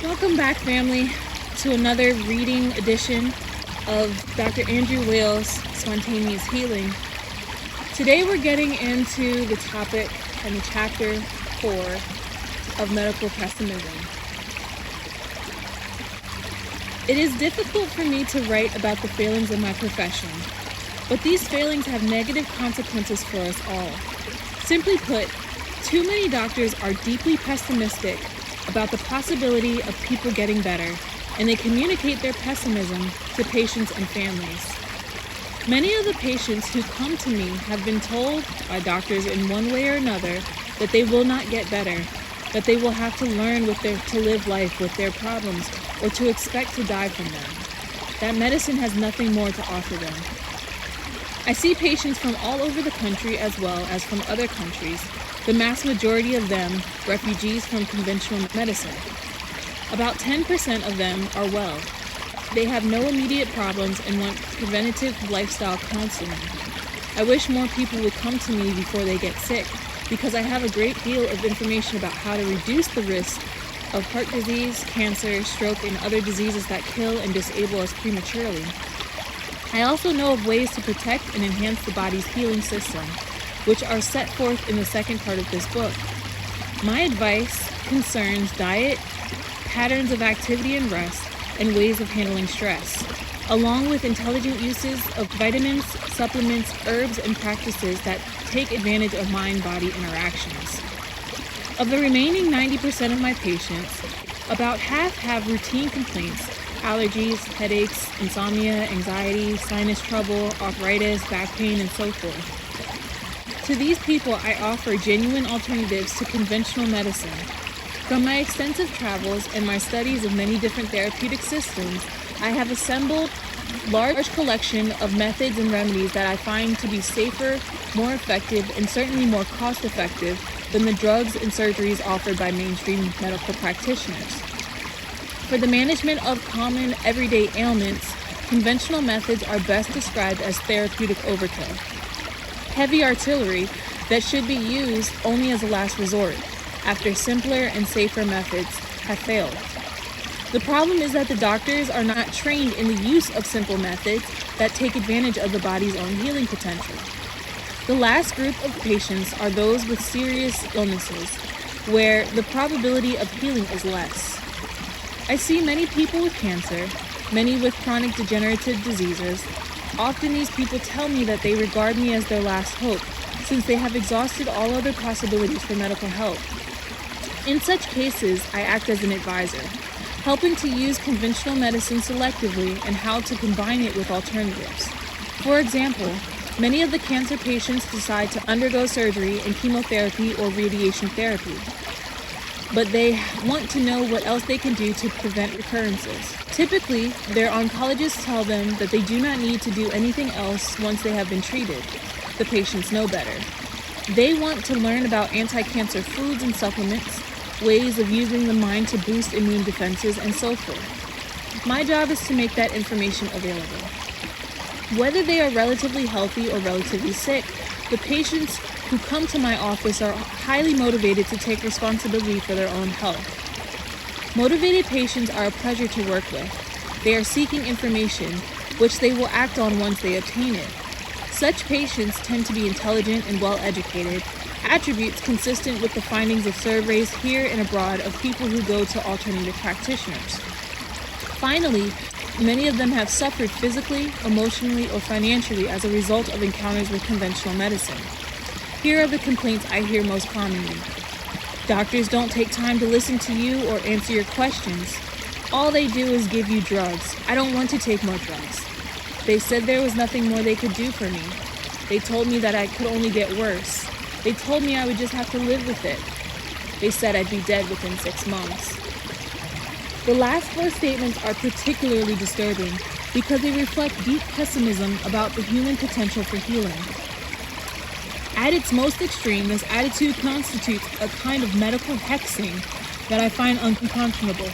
Welcome back, family, to another reading edition of Dr. Andrew Weil's Spontaneous Healing. Today we're getting into the topic and the chapter 4 of medical pessimism. It is difficult for me to write about the failings of my profession, but these failings have negative consequences for us all. Simply put, too many doctors are deeply pessimistic about the possibility of people getting better, and they communicate their pessimism to patients and families. Many of the patients who come to me have been told by doctors in one way or another that they will not get better, that they will have to learn to live life with their problems, or to expect to die from them. That medicine has nothing more to offer them. I see patients from all over the country as well as from other countries, the mass majority of them refugees from conventional medicine. About 10% of them are well. They have no immediate problems and want preventative lifestyle counseling. I wish more people would come to me before they get sick, because I have a great deal of information about how to reduce the risk of heart disease, cancer, stroke, and other diseases that kill and disable us prematurely. I also know of ways to protect and enhance the body's healing system, which are set forth in the second part of this book. My advice concerns diet, patterns of activity and rest, and ways of handling stress, along with intelligent uses of vitamins, supplements, herbs, and practices that take advantage of mind-body interactions. Of the remaining 90% of my patients, about half have routine complaints: allergies, headaches, insomnia, anxiety, sinus trouble, arthritis, back pain, and so forth. To these people, I offer genuine alternatives to conventional medicine. From my extensive travels and my studies of many different therapeutic systems, I have assembled a large collection of methods and remedies that I find to be safer, more effective, and certainly more cost-effective than the drugs and surgeries offered by mainstream medical practitioners. For the management of common everyday ailments, conventional methods are best described as therapeutic overkill, heavy artillery that should be used only as a last resort, after simpler and safer methods have failed. The problem is that the doctors are not trained in the use of simple methods that take advantage of the body's own healing potential. The last group of patients are those with serious illnesses, where the probability of healing is less. I see many people with cancer, many with chronic degenerative diseases. Often these people tell me that they regard me as their last hope, since they have exhausted all other possibilities for medical help. In such cases, I act as an advisor, helping to use conventional medicine selectively and how to combine it with alternatives. For example, many of the cancer patients decide to undergo surgery and chemotherapy or radiation therapy, but they want to know what else they can do to prevent recurrences. Typically, their oncologists tell them that they do not need to do anything else once they have been treated. The patients know better. They want to learn about anti-cancer foods and supplements, ways of using the mind to boost immune defenses, and so forth. My job is to make that information available. Whether they are relatively healthy or relatively sick, the patients who come to my office are highly motivated to take responsibility for their own health. Motivated patients are a pleasure to work with. They are seeking information, which they will act on once they obtain it. Such patients tend to be intelligent and well-educated, attributes consistent with the findings of surveys here and abroad of people who go to alternative practitioners. Finally, many of them have suffered physically, emotionally, or financially as a result of encounters with conventional medicine. Here are the complaints I hear most commonly. Doctors don't take time to listen to you or answer your questions. All they do is give you drugs. I don't want to take more drugs. They said there was nothing more they could do for me. They told me that I could only get worse. They told me I would just have to live with it. They said I'd be dead within 6 months. The last 4 statements are particularly disturbing because they reflect deep pessimism about the human potential for healing. At its most extreme, this attitude constitutes a kind of medical hexing that I find unconscionable.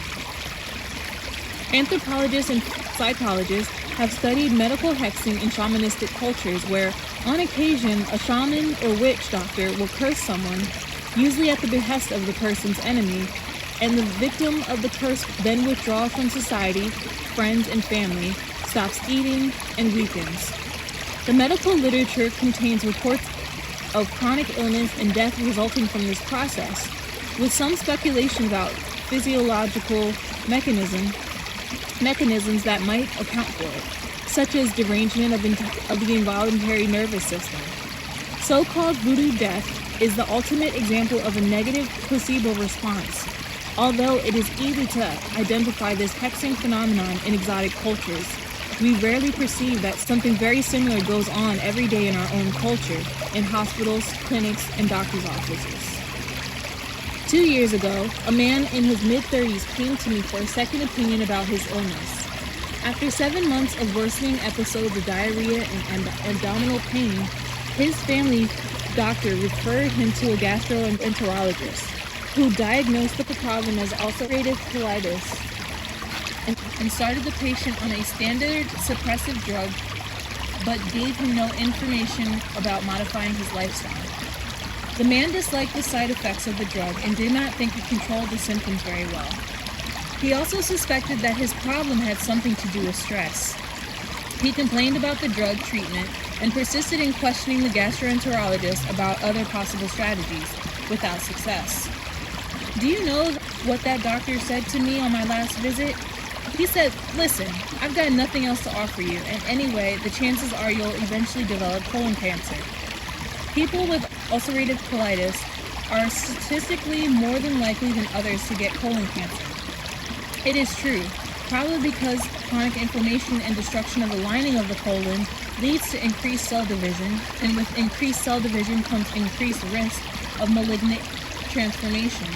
Anthropologists and psychologists have studied medical hexing in shamanistic cultures where, on occasion, a shaman or witch doctor will curse someone, usually at the behest of the person's enemy, and the victim of the curse then withdraws from society, friends, and family, stops eating, and weakens. The medical literature contains reports of chronic illness and death resulting from this process, with some speculation about physiological mechanisms that might account for it, such as derangement of the involuntary nervous system. So-called voodoo death is the ultimate example of a negative placebo response, although it is easy to identify this hexing phenomenon in exotic cultures. We rarely perceive that something very similar goes on every day in our own culture, in hospitals, clinics, and doctors' offices. 2 years ago, a man in his mid-30s came to me for a second opinion about his illness. After 7 months of worsening episodes of diarrhea and abdominal pain, his family doctor referred him to a gastroenterologist, who diagnosed the problem as ulcerative colitis and started the patient on a standard suppressive drug, but gave him no information about modifying his lifestyle. The man disliked the side effects of the drug and did not think it controlled the symptoms very well. He also suspected that his problem had something to do with stress. He complained about the drug treatment and persisted in questioning the gastroenterologist about other possible strategies, without success. Do you know what that doctor said to me on my last visit? He said, "Listen, I've got nothing else to offer you, and anyway, the chances are you'll eventually develop colon cancer. People with ulcerative colitis are statistically more than likely than others to get colon cancer." It is true, probably because chronic inflammation and destruction of the lining of the colon leads to increased cell division, and with increased cell division comes increased risk of malignant transformation.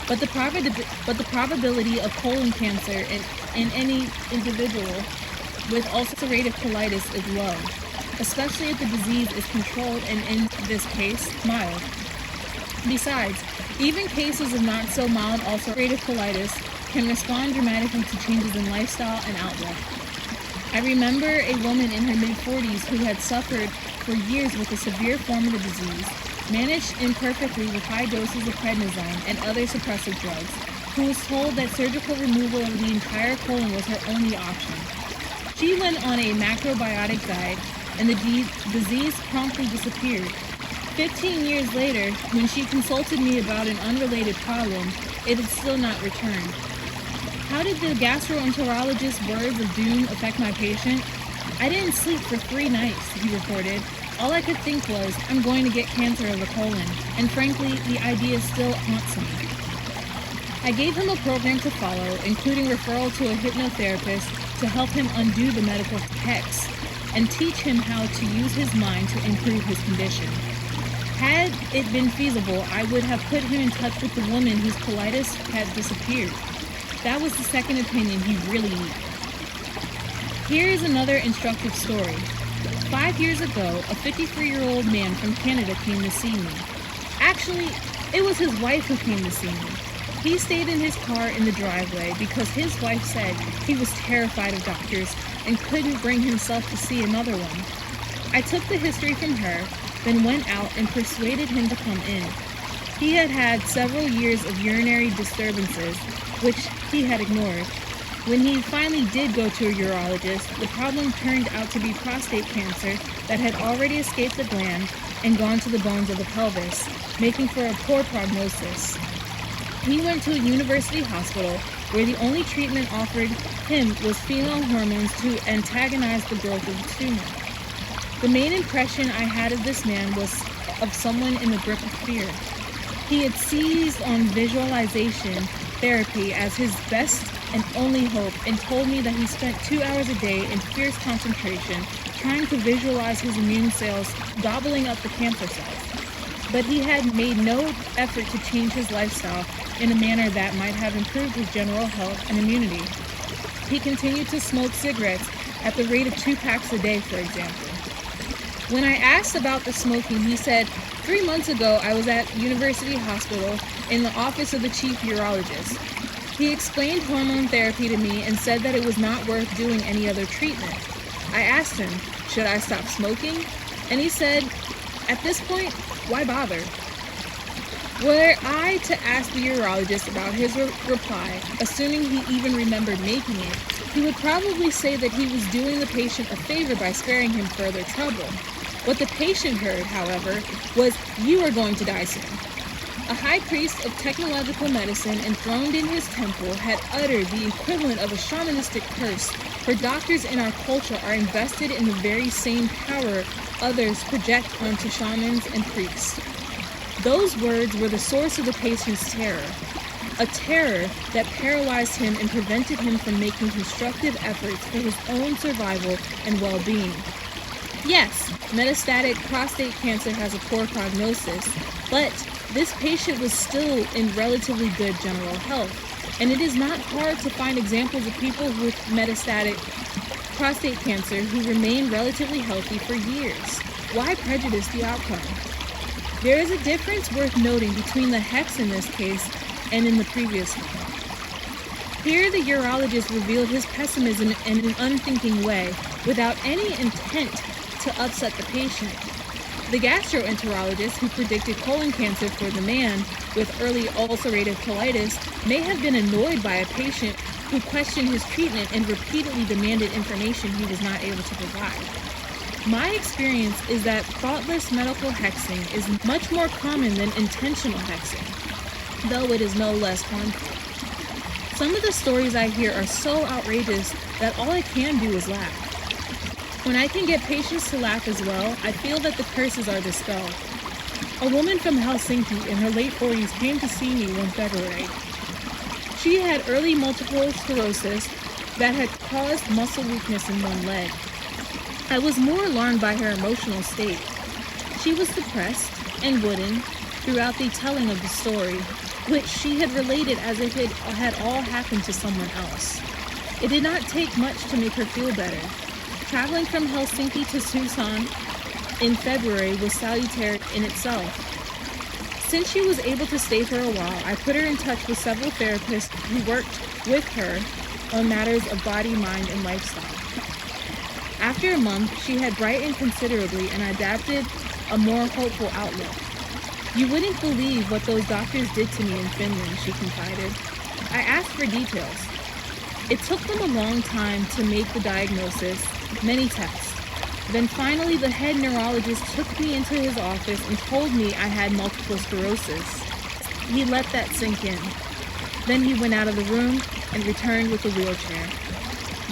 But the probability of colon cancer in any individual with ulcerative colitis is low, especially if the disease is controlled and, in this case, mild. Besides, even cases of not so mild ulcerative colitis can respond dramatically to changes in lifestyle and outlook. I remember a woman in her mid-40s who had suffered for years with a severe form of the disease, managed imperfectly with high doses of prednisone and other suppressive drugs, who was told that surgical removal of the entire colon was her only option. She went on a macrobiotic diet, and the disease promptly disappeared. 15 years later, when she consulted me about an unrelated problem, it had still not returned. How did the gastroenterologist's words of doom affect my patient? "I didn't sleep for 3 nights, he reported. "All I could think was, I'm going to get cancer of the colon, and frankly, the idea still haunts me." I gave him a program to follow, including referral to a hypnotherapist to help him undo the medical hex, and teach him how to use his mind to improve his condition. Had it been feasible, I would have put him in touch with the woman whose colitis had disappeared. That was the second opinion he really needed. Here is another instructive story. 5 years ago, a 53-year-old man from Canada came to see me. Actually, it was his wife who came to see me. He stayed in his car in the driveway because his wife said he was terrified of doctors and couldn't bring himself to see another one. I took the history from her, then went out and persuaded him to come in. He had had several years of urinary disturbances, which he had ignored. When he finally did go to a urologist, the problem turned out to be prostate cancer that had already escaped the gland and gone to the bones of the pelvis, making for a poor prognosis. He went to a university hospital where the only treatment offered him was female hormones to antagonize the growth of the tumor. The main impression I had of this man was of someone in the grip of fear. He had seized on visualization therapy as his best and only hope, and told me that he spent 2 hours a day in fierce concentration trying to visualize his immune cells gobbling up the cancer cells. But he had made no effort to change his lifestyle in a manner that might have improved his general health and immunity. He continued to smoke cigarettes at the rate of 2 packs a day, for example. When I asked about the smoking, he said, 3 months ago I was at University Hospital in the office of the chief urologist. He explained hormone therapy to me and said that it was not worth doing any other treatment. I asked him, should I stop smoking? And he said, at this point, why bother? Were I to ask the urologist about his reply, assuming he even remembered making it, he would probably say that he was doing the patient a favor by sparing him further trouble. What the patient heard, however, was, "You are going to die soon." A high priest of technological medicine enthroned in his temple had uttered the equivalent of a shamanistic curse, for doctors in our culture are invested in the very same power others project onto shamans and priests. Those words were the source of the patient's terror, a terror that paralyzed him and prevented him from making constructive efforts for his own survival and well-being. Yes, metastatic prostate cancer has a poor prognosis, but this patient was still in relatively good general health, and it is not hard to find examples of people with metastatic prostate cancer who remain relatively healthy for years. Why prejudice the outcome? There is a difference worth noting between the hex in this case and in the previous one. Here the urologist revealed his pessimism in an unthinking way, without any intent to upset the patient. The gastroenterologist who predicted colon cancer for the man with early ulcerative colitis may have been annoyed by a patient who questioned his treatment and repeatedly demanded information he was not able to provide. My experience is that thoughtless medical hexing is much more common than intentional hexing, though it is no less harmful. Some of the stories I hear are so outrageous that all I can do is laugh. When I can get patients to laugh as well, I feel that the curses are dispelled. A woman from Helsinki in her late 40s came to see me one February. She had early multiple sclerosis that had caused muscle weakness in one leg. I was more alarmed by her emotional state. She was depressed and wooden throughout the telling of the story, which she had related as if it had all happened to someone else. It did not take much to make her feel better. Traveling from Helsinki to Tucson in February was salutary in itself. Since she was able to stay for a while, I put her in touch with several therapists who worked with her on matters of body, mind, and lifestyle. After a month, she had brightened considerably and adapted a more hopeful outlook. "You wouldn't believe what those doctors did to me in Finland," she confided. I asked for details. It took them a long time to make the diagnosis, many tests. Then finally the head neurologist took me into his office and told me I had multiple sclerosis. He let that sink in. Then he went out of the room and returned with a wheelchair.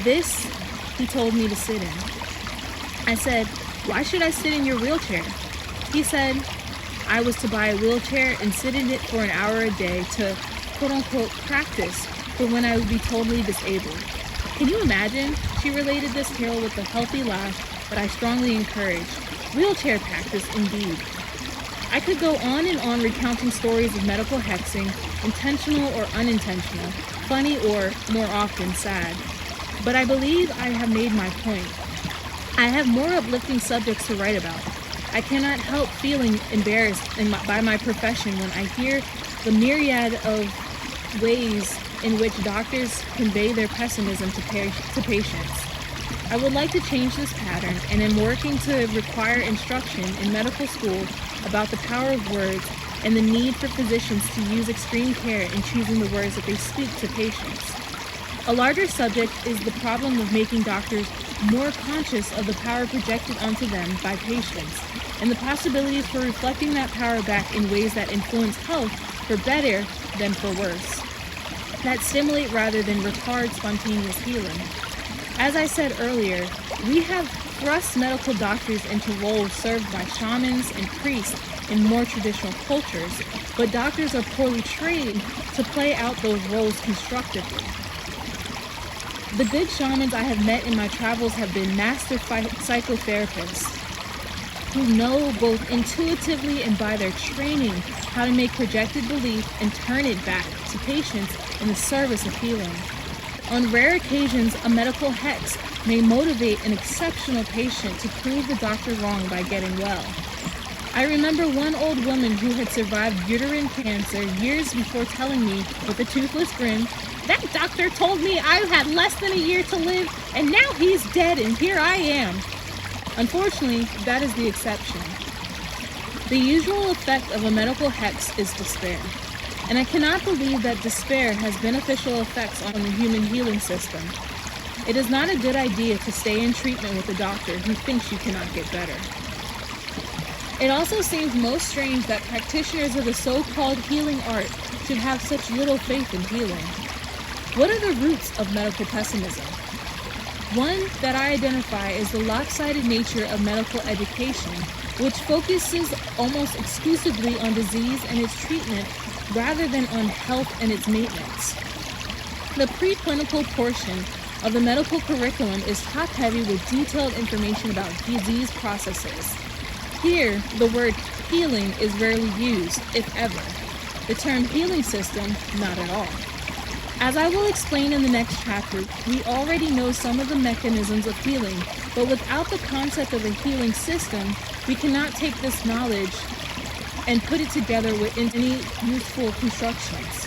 "This," he told me to sit in. I said, "Why should I sit in your wheelchair?" He said I was to buy a wheelchair and sit in it for an hour a day to quote-unquote practice for when I would be totally disabled. Can you imagine? She related this tale with a healthy laugh that I strongly encourage. Wheelchair practice indeed. I could go on and on recounting stories of medical hexing, intentional or unintentional, funny or, more often, sad. But I believe I have made my point. I have more uplifting subjects to write about. I cannot help feeling embarrassed by my profession when I hear the myriad of ways in which doctors convey their pessimism to patients. I would like to change this pattern and am working to require instruction in medical school about the power of words and the need for physicians to use extreme care in choosing the words that they speak to patients. A larger subject is the problem of making doctors more conscious of the power projected onto them by patients and the possibilities for reflecting that power back in ways that influence health for better than for worse, that stimulate rather than retard spontaneous healing. As I said earlier, we have thrust medical doctors into roles served by shamans and priests in more traditional cultures, but doctors are poorly trained to play out those roles constructively. The good shamans I have met in my travels have been master psychotherapists who know both intuitively and by their training how to make projected belief and turn it back to patients in the service of healing. On rare occasions, a medical hex may motivate an exceptional patient to prove the doctor wrong by getting well. I remember one old woman who had survived uterine cancer years before telling me with a toothless grin, "That doctor told me I had less than a year to live, and now he's dead and here I am." Unfortunately, that is the exception. The usual effect of a medical hex is despair, and I cannot believe that despair has beneficial effects on the human healing system. It is not a good idea to stay in treatment with a doctor who thinks you cannot get better. It also seems most strange that practitioners of the so-called healing art should have such little faith in healing. What are the roots of medical pessimism? One that I identify is the lopsided nature of medical education, which focuses almost exclusively on disease and its treatment rather than on health and its maintenance. The preclinical portion of the medical curriculum is top-heavy with detailed information about disease processes. Here, the word healing is rarely used, if ever. The term healing system, not at all. As I will explain in the next chapter, we already know some of the mechanisms of healing, but without the concept of a healing system, we cannot take this knowledge and put it together with any useful constructions.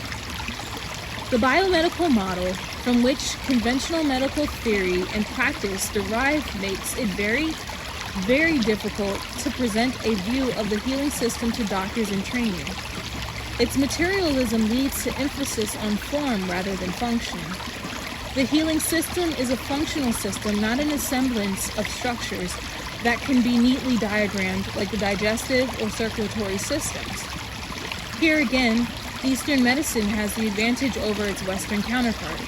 The biomedical model from which conventional medical theory and practice derive makes it very, very difficult to present a view of the healing system to doctors in training. Its materialism leads to emphasis on form rather than function. The healing system is a functional system, not an assemblance of structures that can be neatly diagrammed like the digestive or circulatory systems. Here again, Eastern medicine has the advantage over its Western counterpart.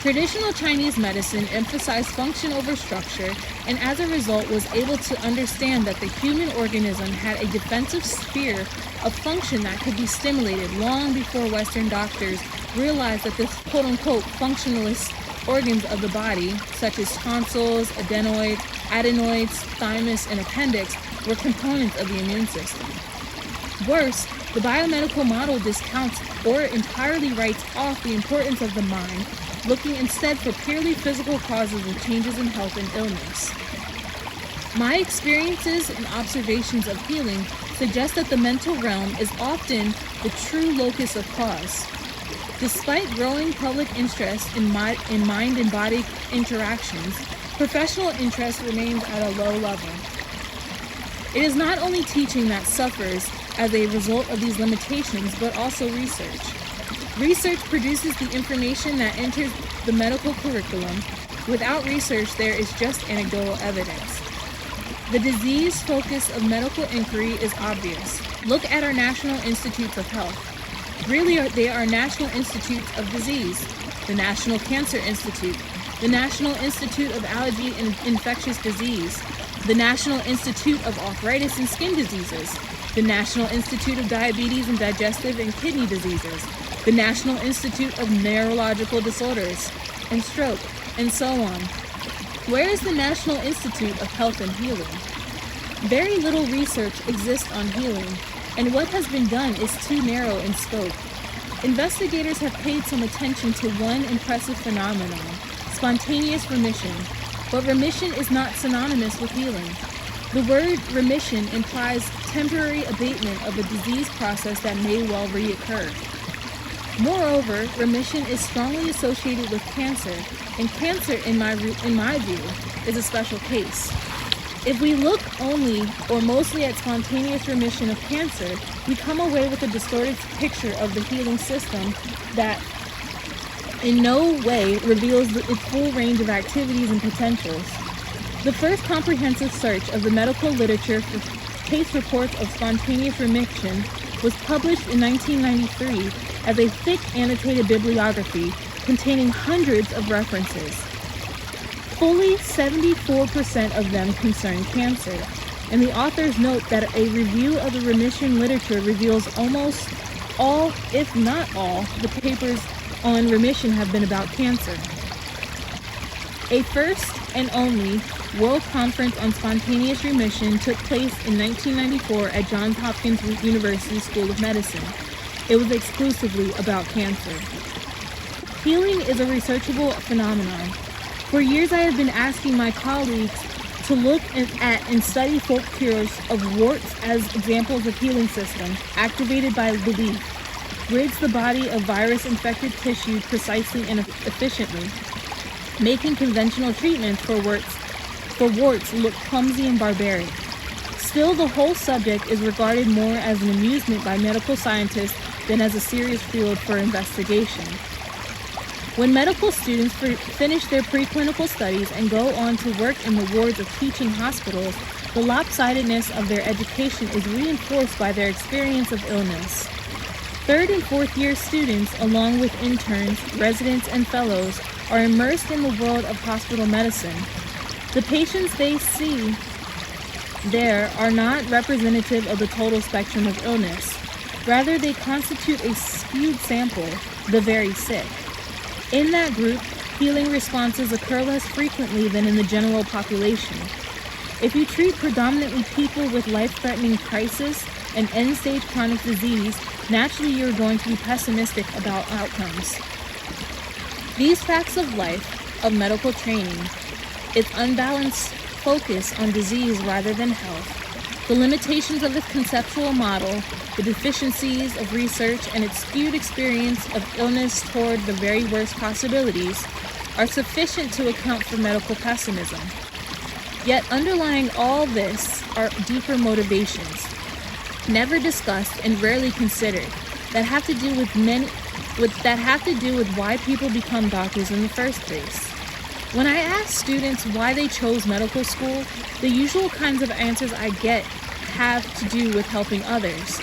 Traditional Chinese medicine emphasized function over structure, and as a result was able to understand that the human organism had a defensive sphere of function that could be stimulated long before Western doctors realized that the quote-unquote functionalist organs of the body, such as tonsils, adenoids, thymus, and appendix, were components of the immune system. Worse, the biomedical model discounts or entirely writes off the importance of the mind, looking instead for purely physical causes of changes in health and illness. My experiences and observations of healing suggest that the mental realm is often the true locus of cause. Despite growing public interest in mind and body interactions, professional interest remains at a low level. It is not only teaching that suffers as a result of these limitations, but also research. Research produces the information that enters the medical curriculum. Without research, there is just anecdotal evidence. The disease focus of medical inquiry is obvious. Look at our National Institutes of Health. Really, they are National Institutes of Disease, the National Cancer Institute, the National Institute of Allergy and Infectious Disease, the National Institute of Arthritis and Skin Diseases, the National Institute of Diabetes and Digestive and Kidney Diseases, the National Institute of Neurological Disorders and Stroke, and so on. Where is the National Institute of Health and Healing? Very little research exists on healing, and what has been done is too narrow in scope. Investigators have paid some attention to one impressive phenomenon, spontaneous remission, but remission is not synonymous with healing. The word remission implies temporary abatement of a disease process that may well reoccur. Moreover, remission is strongly associated with cancer, and cancer, in my view, is a special case. If we look only or mostly at spontaneous remission of cancer, we come away with a distorted picture of the healing system that in no way reveals its full range of activities and potentials. The first comprehensive search of the medical literature for case reports of spontaneous remission was published in 1993 as a thick annotated bibliography containing hundreds of references. Fully 74% of them concern cancer, and the authors note that a review of the remission literature reveals almost all, if not all, the papers on remission have been about cancer. A first and only World Conference on Spontaneous Remission took place in 1994 at Johns Hopkins University School of Medicine. It was exclusively about cancer. Healing is a researchable phenomenon. For years I have been asking my colleagues to look at and study folk cures of warts as examples of healing system activated by belief, rids the body of virus-infected tissue precisely and efficiently, making conventional treatments for warts look clumsy and barbaric. Still, the whole subject is regarded more as an amusement by medical scientists than as a serious field for investigation. When medical students finish their preclinical studies and go on to work in the wards of teaching hospitals, the lopsidedness of their education is reinforced by their experience of illness. Third and fourth year students, along with interns, residents, and fellows, are immersed in the world of hospital medicine. The patients they see there are not representative of the total spectrum of illness. Rather, they constitute a skewed sample, the very sick. In that group, healing responses occur less frequently than in the general population. If you treat predominantly people with life-threatening crisis and end-stage chronic disease, naturally you're going to be pessimistic about outcomes. These facts of life, of medical training, its unbalanced focus on disease rather than health, the limitations of its conceptual model, the deficiencies of research, and its skewed experience of illness toward the very worst possibilities are sufficient to account for medical pessimism. Yet underlying all this are deeper motivations, never discussed and rarely considered, that have to do with why people become doctors in the first place. When I ask students why they chose medical school, the usual kinds of answers I get have to do with helping others,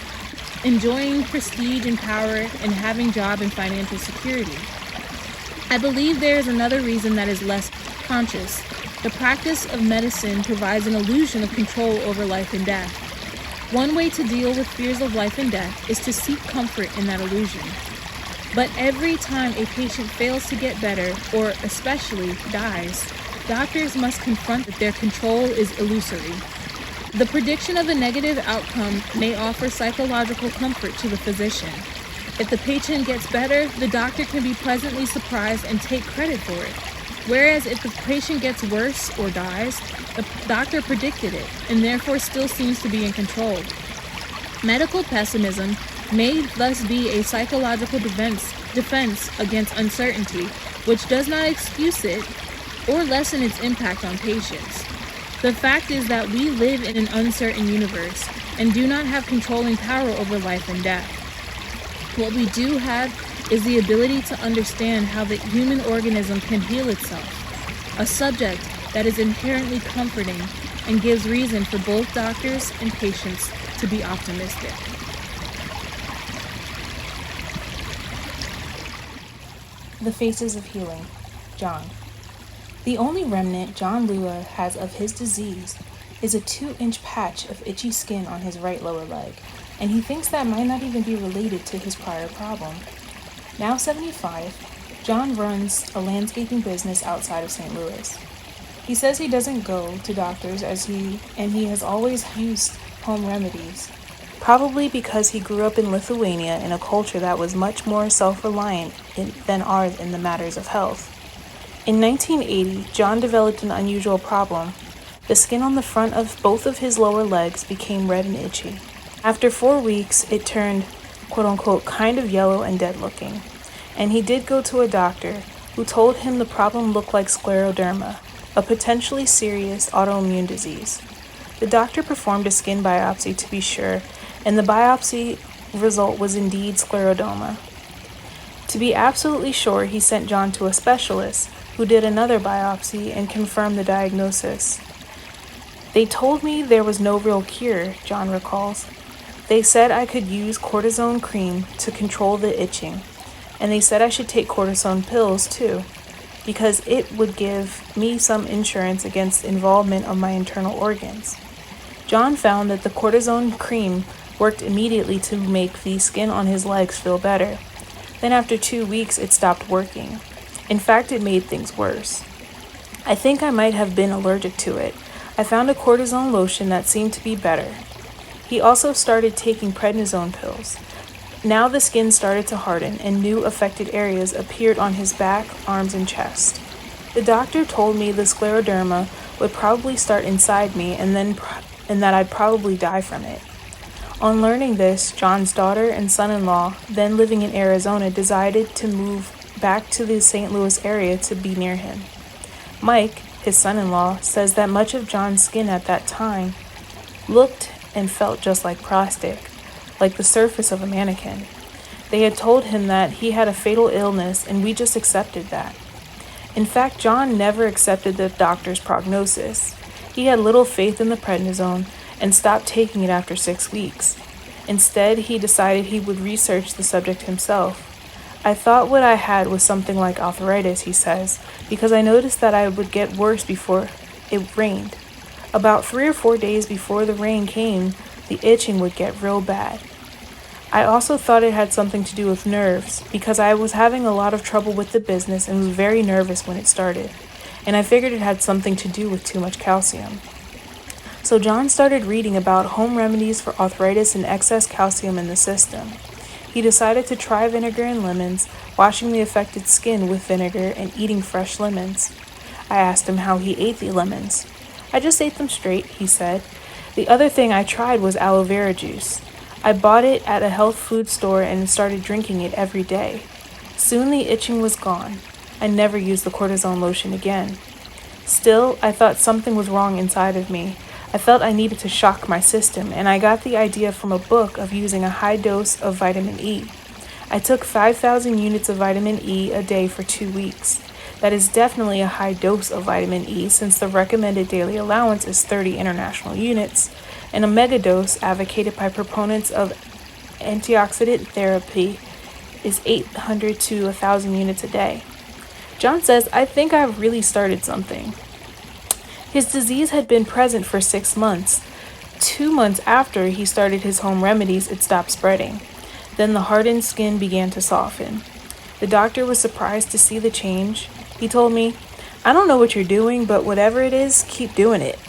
enjoying prestige and power, and having job and financial security. I believe there is another reason that is less conscious. The practice of medicine provides an illusion of control over life and death. One way to deal with fears of life and death is to seek comfort in that illusion. But every time a patient fails to get better, or especially dies, doctors must confront that their control is illusory. The prediction of a negative outcome may offer psychological comfort to the physician. If the patient gets better, the doctor can be pleasantly surprised and take credit for it. Whereas if the patient gets worse or dies, the doctor predicted it and therefore still seems to be in control. Medical pessimism may thus be a psychological defense against uncertainty, which does not excuse it or lessen its impact on patients. The fact is that we live in an uncertain universe and do not have controlling power over life and death. What we do have is the ability to understand how the human organism can heal itself, a subject that is inherently comforting and gives reason for both doctors and patients to be optimistic. The Faces of Healing, John. The only remnant John Lua has of his disease is a 2-inch patch of itchy skin on his right lower leg, and he thinks that might not even be related to his prior problem. Now 75, John runs a landscaping business outside of St. Louis. He says he doesn't go to doctors he has always used home remedies, probably because he grew up in Lithuania in a culture that was much more self-reliant than ours in the matters of health. In 1980, John developed an unusual problem. The skin on the front of both of his lower legs became red and itchy. After 4 weeks, it turned, quote-unquote, kind of yellow and dead-looking. And he did go to a doctor who told him the problem looked like scleroderma, a potentially serious autoimmune disease. The doctor performed a skin biopsy to be sure, and the biopsy result was indeed scleroderma. To be absolutely sure, he sent John to a specialist who did another biopsy and confirmed the diagnosis. They told me there was no real cure, John recalls. They said I could use cortisone cream to control the itching, and they said I should take cortisone pills too, because it would give me some insurance against involvement of my internal organs. John found that the cortisone cream worked immediately to make the skin on his legs feel better. Then after 2 weeks, it stopped working. In fact, it made things worse. I think I might have been allergic to it. I found a cortisone lotion that seemed to be better. He also started taking prednisone pills. Now the skin started to harden and new affected areas appeared on his back, arms, and chest. The doctor told me the scleroderma would probably start inside me and that I'd probably die from it. On learning this, John's daughter and son-in-law, then living in Arizona, decided to move back to the St. Louis area to be near him. Mike, his son-in-law, says that much of John's skin at that time looked and felt just like plastic, like the surface of a mannequin. They had told him that he had a fatal illness, and we just accepted that. In fact, John never accepted the doctor's prognosis. He had little faith in the prednisone and stopped taking it after 6 weeks. Instead, he decided he would research the subject himself. I thought what I had was something like arthritis, he says, because I noticed that I would get worse before it rained. About 3 or 4 days before the rain came, the itching would get real bad. I also thought it had something to do with nerves, because I was having a lot of trouble with the business and was very nervous when it started, and I figured it had something to do with too much calcium. So John started reading about home remedies for arthritis and excess calcium in the system. He decided to try vinegar and lemons, washing the affected skin with vinegar and eating fresh lemons. I asked him how he ate the lemons. I just ate them straight, he said. The other thing I tried was aloe vera juice. I bought it at a health food store and started drinking it every day. Soon the itching was gone. I never used the cortisone lotion again. Still, I thought something was wrong inside of me. I felt I needed to shock my system, and I got the idea from a book of using a high dose of vitamin E. I took 5,000 units of vitamin E a day for 2 weeks. That is definitely a high dose of vitamin E since the recommended daily allowance is 30 international units, and a megadose advocated by proponents of antioxidant therapy is 800 to 1,000 units a day. John says, I think I've really started something. His disease had been present for 6 months. 2 months after he started his home remedies, it stopped spreading. Then the hardened skin began to soften. The doctor was surprised to see the change. He told me, I don't know what you're doing, but whatever it is, keep doing it.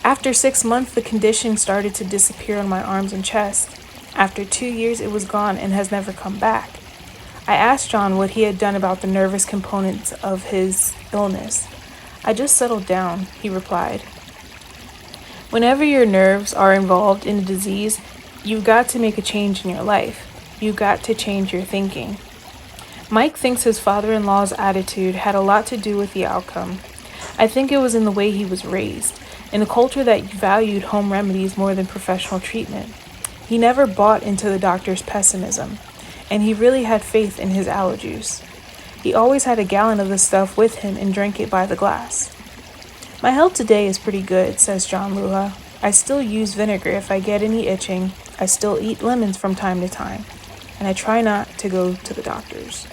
After 6 months, the condition started to disappear on my arms and chest. After 2 years, it was gone and has never come back. I asked John what he had done about the nervous components of his illness. I just settled down, he replied. Whenever your nerves are involved in a disease, you've got to make a change in your life. You've got to change your thinking. Mike thinks his father-in-law's attitude had a lot to do with the outcome. I think it was in the way he was raised, in a culture that valued home remedies more than professional treatment. He never bought into the doctor's pessimism, and he really had faith in his aloe juice. He always had a gallon of the stuff with him and drank it by the glass. My health today is pretty good, says John Luha. I still use vinegar if I get any itching. I still eat lemons from time to time, and I try not to go to the doctors.